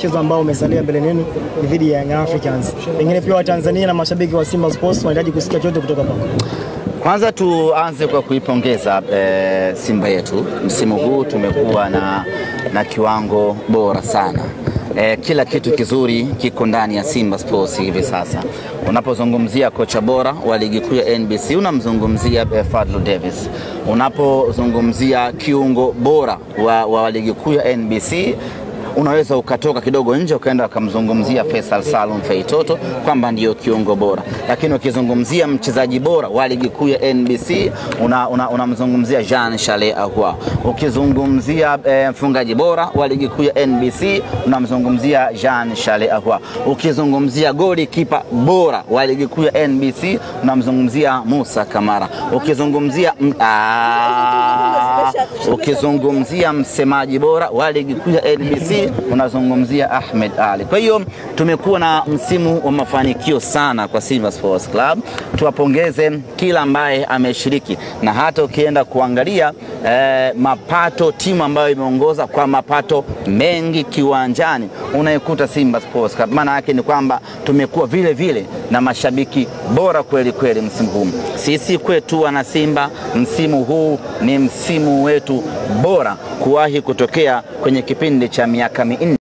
Mchezo ambao umesalia mbele yenu ni dhidi ya Young Africans. Pengine pia wa Tanzania na mashabiki wa Simba Sports wanahitaji kusikia chochote kutoka kwako. Kwanza tuanze kwa kuipongeza Simba yetu. Msimu huu tumekuwa na kiwango bora sana. Kila kitu kizuri kiko ndani ya Simba Sports hivi sasa. Unapozungumzia kocha bora wa ligi kuu ya NBC unamzungumzia Fadlu Davis. Unapozungumzia kiungo bora wa ligi kuu ya NBC unaweza ukatoka kidogo nje ukaenda kumzungumzia Faisal Salum Feitoto kwamba ndio kiungo bora. Lakini ukizungumzia mchezaji bora wa ligi kuu ya NBC unamzungumzia Jean Charles Ahoua. Ukizungumzia mfungaji bora wa ligi kuu ya NBC unamzungumzia Jean Charles Ahoua. Ukizungumzia goalkeeper bora wa ligi kuu ya NBC unamzungumzia Musa Kamara. Ukizungumzia msemaji bora wa ligi kuu ya NBC unazungumzia Ahmed Ali. Kwa hiyo tumekuwa na msimu wa mafanikio sana kwa Simba Sports Club. Tuwapongeze kila ambaye ameshiriki, na hata ukienda kuangalia mapato, timu ambayo imeongoza kwa mapato mengi kiwanjani unaikuta Simba Sports Club. Maana yake ni kwamba tumekuwa vile vile na mashabiki bora kweli kweli msimu huu. Sisi kwetu wana Simba, msimu huu ni msimu wetu bora kuwahi kutokea kwenye kipindi cha miaka 4.